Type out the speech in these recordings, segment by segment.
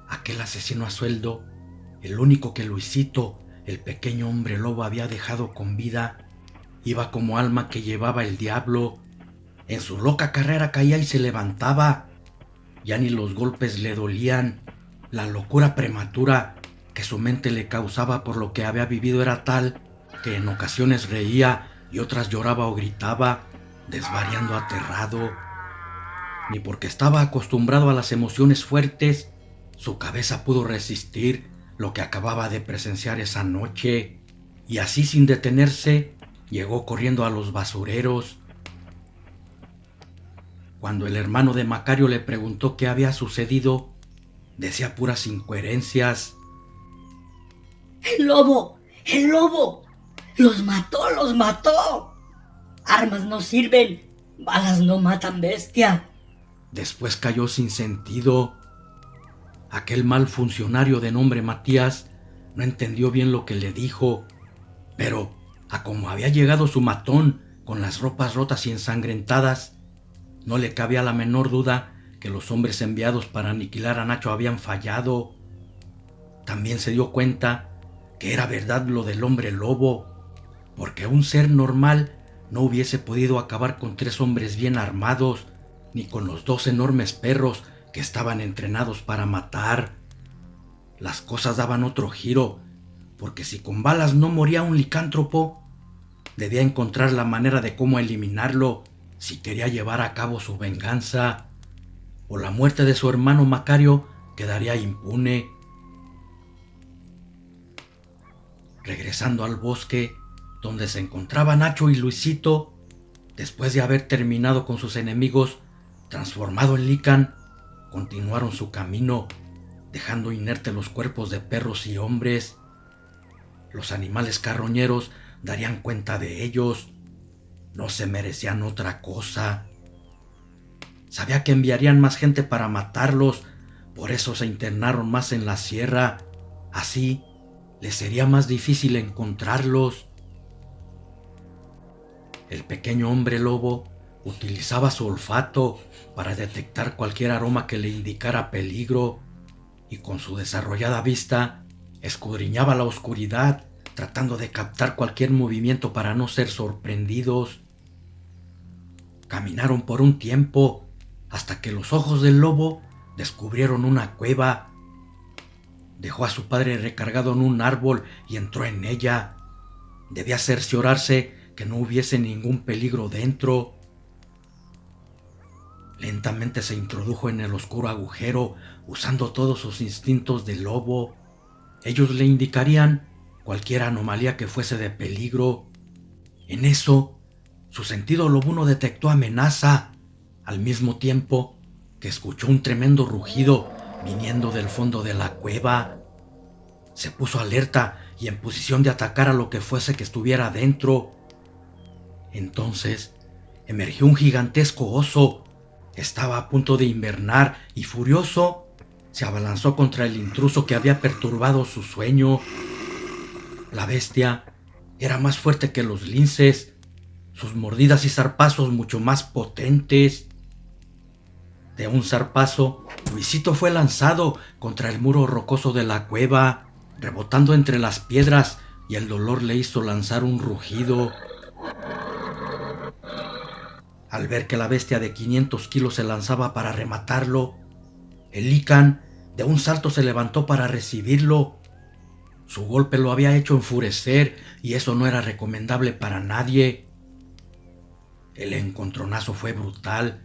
Aquel asesino a sueldo, el único que Luisito, el pequeño hombre lobo, había dejado con vida, iba como alma que llevaba el diablo. En su loca carrera caía y se levantaba. Ya ni los golpes le dolían. La locura prematura que su mente le causaba por lo que había vivido era tal que en ocasiones reía y otras lloraba o gritaba, desvariando aterrado. Ni porque estaba acostumbrado a las emociones fuertes, su cabeza pudo resistir lo que acababa de presenciar esa noche, y así sin detenerse, llegó corriendo a los basureros. Cuando el hermano de Macario le preguntó qué había sucedido, decía puras incoherencias. ¡El lobo! ¡El lobo! ¡Los mató! ¡Los mató! Armas no sirven, balas no matan bestia. Después cayó sin sentido. Aquel mal funcionario de nombre Matías no entendió bien lo que le dijo, pero a como había llegado su matón con las ropas rotas y ensangrentadas, no le cabía la menor duda que los hombres enviados para aniquilar a Nacho habían fallado. También se dio cuenta que era verdad lo del hombre lobo, porque un ser normal no hubiese podido acabar con 3 hombres bien armados, ni con los 2 enormes perros que estaban entrenados para matar. Las cosas daban otro giro, porque si con balas no moría un licántropo, debía encontrar la manera de cómo eliminarlo si quería llevar a cabo su venganza, o la muerte de su hermano Macario quedaría impune. Regresando al bosque donde se encontraban Nacho y Luisito, después de haber terminado con sus enemigos, transformado en licán, continuaron su camino, dejando inertes los cuerpos de perros y hombres. Los animales carroñeros darían cuenta de ellos. No se merecían otra cosa. Sabía que enviarían más gente para matarlos, por eso se internaron más en la sierra. Así les sería más difícil encontrarlos. El pequeño hombre lobo utilizaba su olfato para detectar cualquier aroma que le indicara peligro, y con su desarrollada vista escudriñaba la oscuridad, tratando de captar cualquier movimiento para no ser sorprendidos. Caminaron por un tiempo hasta que los ojos del lobo descubrieron una cueva. Dejó a su padre recargado en un árbol y entró en ella. Debía cerciorarse que no hubiese ningún peligro dentro. Lentamente se introdujo en el oscuro agujero, usando todos sus instintos de lobo. Ellos le indicarían cualquier anomalía que fuese de peligro. En eso, su sentido lobuno detectó amenaza, al mismo tiempo que escuchó un tremendo rugido viniendo del fondo de la cueva. Se puso alerta y en posición de atacar a lo que fuese que estuviera dentro. Entonces emergió un gigantesco oso. Estaba a punto de invernar y, furioso, se abalanzó contra el intruso que había perturbado su sueño. La bestia era más fuerte que los linces, sus mordidas y zarpazos mucho más potentes. De un zarpazo, Luisito fue lanzado contra el muro rocoso de la cueva, rebotando entre las piedras, y el dolor le hizo lanzar un rugido. Al ver que la bestia de 500 kilos se lanzaba para rematarlo, el licán de un salto se levantó para recibirlo. Su golpe lo había hecho enfurecer, y eso no era recomendable para nadie. El encontronazo fue brutal.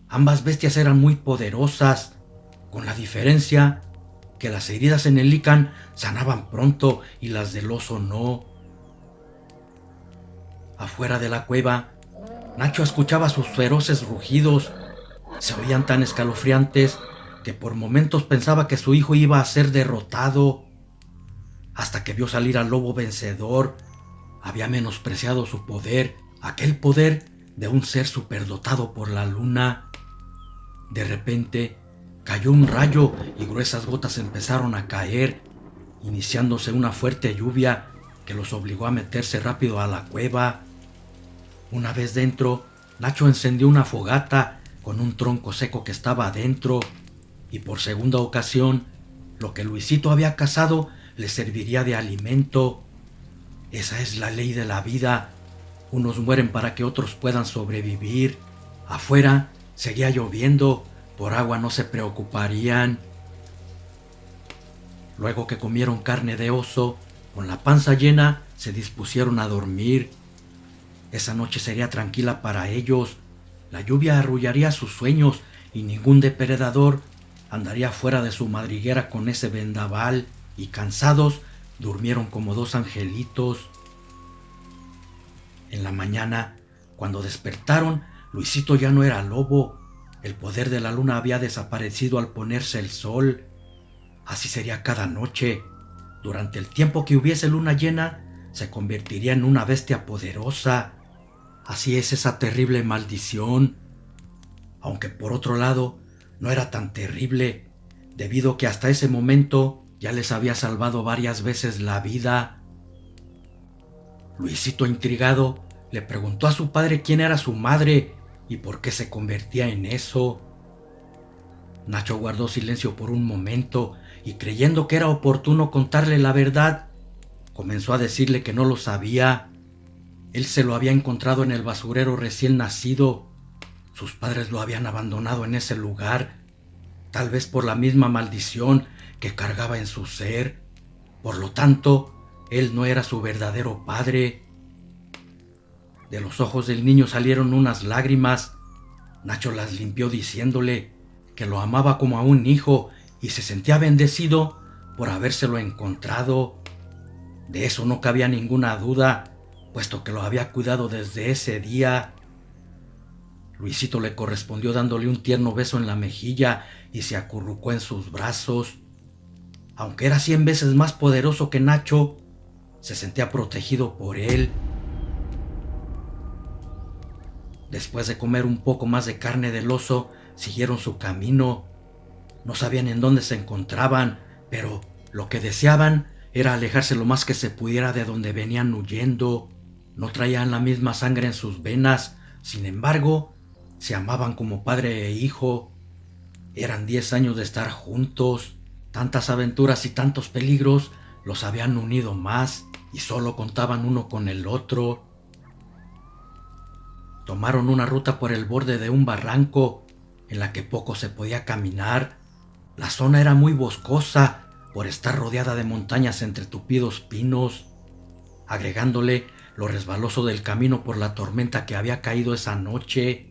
Ambas bestias eran muy poderosas, con la diferencia que las heridas en el licán sanaban pronto y las del oso no. Afuera de la cueva, Nacho escuchaba sus feroces rugidos. Se oían tan escalofriantes que por momentos pensaba que su hijo iba a ser derrotado, hasta que vio salir al lobo vencedor. Había menospreciado su poder, aquel poder de un ser superdotado por la luna. De repente, Cayó un rayo y gruesas gotas empezaron a caer, iniciándose una fuerte lluvia que los obligó a meterse rápido a la cueva. Una vez dentro, Nacho encendió una fogata con un tronco seco que estaba adentro, y por segunda ocasión, lo que Luisito había cazado le serviría de alimento. Esa es la ley de la vida. Unos mueren para que otros puedan sobrevivir. Afuera seguía lloviendo, por agua no se preocuparían. Luego que comieron carne de oso, con la panza llena, se dispusieron a dormir. Esa noche sería tranquila para ellos. La lluvia arrullaría sus sueños y ningún depredador andaría fuera de su madriguera con ese vendaval, y cansados durmieron como dos angelitos. En la mañana, cuando despertaron, Luisito ya no era lobo. El poder de la luna había desaparecido al ponerse el sol. Así sería cada noche. Durante el tiempo que hubiese luna llena, se convertiría en una bestia poderosa. Así es esa terrible maldición. Aunque por otro lado, no era tan terrible, debido a que hasta ese momento ya les había salvado varias veces la vida. Luisito, intrigado, le preguntó a su padre quién era su madre y por qué se convertía en eso. Nacho guardó silencio por un momento y, creyendo que era oportuno contarle la verdad, comenzó a decirle que no lo sabía. Él se lo había encontrado en el basurero recién nacido. Sus padres lo habían abandonado en ese lugar, tal vez por la misma maldición que cargaba en su ser. Por lo tanto, él no era su verdadero padre. De los ojos del niño salieron unas lágrimas. Nacho las limpió diciéndole que lo amaba como a un hijo y se sentía bendecido por habérselo encontrado. De eso no cabía ninguna duda, puesto que lo había cuidado desde ese día. Luisito le correspondió dándole un tierno beso en la mejilla y se acurrucó en sus brazos. Aunque era 100 veces más poderoso que Nacho, se sentía protegido por él. Después de comer un poco más de carne del oso, siguieron su camino. No sabían en dónde se encontraban, pero lo que deseaban era alejarse lo más que se pudiera de donde venían huyendo. No traían la misma sangre en sus venas, sin embargo, se amaban como padre e hijo. Eran 10 años de estar juntos. Tantas aventuras y tantos peligros los habían unido más y solo contaban uno con el otro. Tomaron una ruta por el borde de un barranco en la que poco se podía caminar. La zona era muy boscosa por estar rodeada de montañas entre tupidos pinos, agregándole lo resbaloso del camino por la tormenta que había caído esa noche.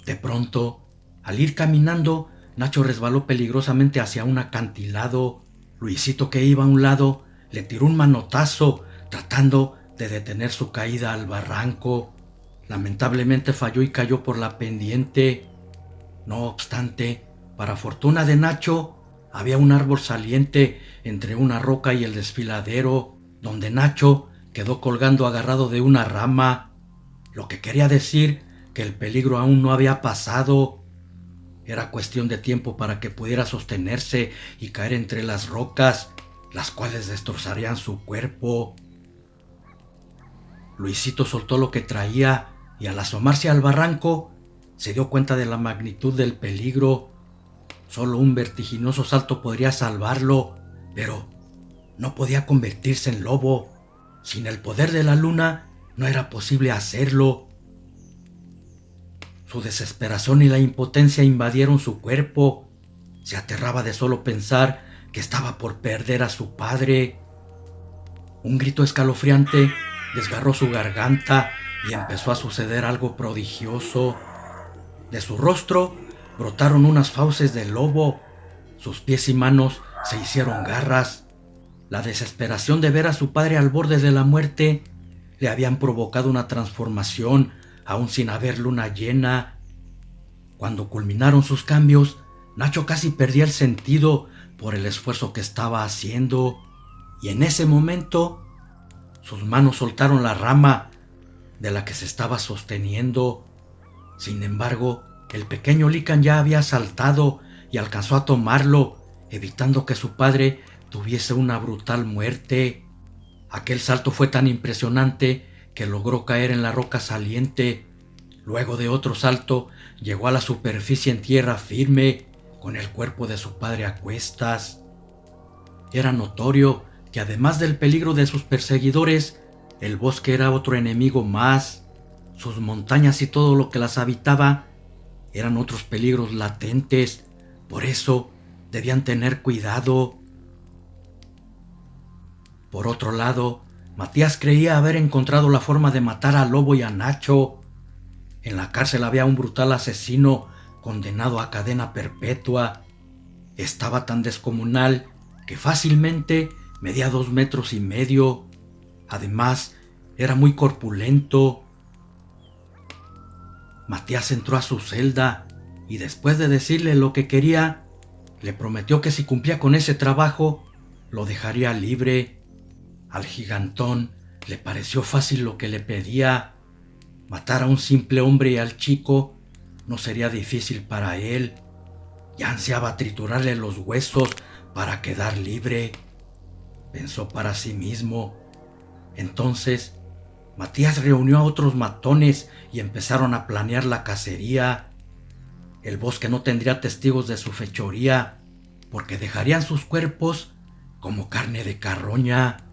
De pronto, al ir caminando, Nacho resbaló peligrosamente hacia un acantilado. Luisito, que iba a un lado, le tiró un manotazo tratando de detener su caída al barranco. Lamentablemente falló y cayó por la pendiente. No obstante, para fortuna de Nacho, había un árbol saliente entre una roca y el desfiladero, donde Nacho quedó colgando agarrado de una rama, lo que quería decir que el peligro aún no había pasado. Era cuestión de tiempo para que pudiera sostenerse y caer entre las rocas, las cuales destrozarían su cuerpo. Luisito soltó lo que traía y, al asomarse al barranco, se dio cuenta de la magnitud del peligro. Solo un vertiginoso salto podría salvarlo, pero no podía convertirse en lobo. Sin el poder de la luna no era posible hacerlo. Su desesperación y la impotencia invadieron su cuerpo. Se aterraba de solo pensar que estaba por perder a su padre. Un grito escalofriante desgarró su garganta y empezó a suceder algo prodigioso. De su rostro brotaron unas fauces de lobo. Sus pies y manos se hicieron garras. La desesperación de ver a su padre al borde de la muerte le habían provocado una transformación, aún sin haber luna llena. Cuando culminaron sus cambios, Nacho casi perdía el sentido por el esfuerzo que estaba haciendo, y en ese momento sus manos soltaron la rama de la que se estaba sosteniendo. Sin embargo, el pequeño Lican ya había saltado y alcanzó a tomarlo, evitando que su padre tuviese una brutal muerte. Aquel salto fue tan impresionante que logró caer en la roca saliente. Luego de otro salto, llegó a la superficie en tierra firme, con el cuerpo de su padre a cuestas. Era notorio que además del peligro de sus perseguidores, el bosque era otro enemigo más. Sus montañas y todo lo que las habitaba eran otros peligros latentes. Por eso debían tener cuidado. Por otro lado, Matías creía haber encontrado la forma de matar a Lobo y a Nacho. En la cárcel había un brutal asesino condenado a cadena perpetua. Estaba tan descomunal que fácilmente medía 2,5 metros. Además, era muy corpulento. Matías entró a su celda y después de decirle lo que quería, le prometió que si cumplía con ese trabajo, lo dejaría libre. Al gigantón le pareció fácil lo que le pedía. Matar a un simple hombre y al chico no sería difícil para él. Ya ansiaba triturarle los huesos para quedar libre. Pensó para sí mismo. Entonces, Matías reunió a otros matones y empezaron a planear la cacería. El bosque no tendría testigos de su fechoría, porque dejarían sus cuerpos como carne de carroña.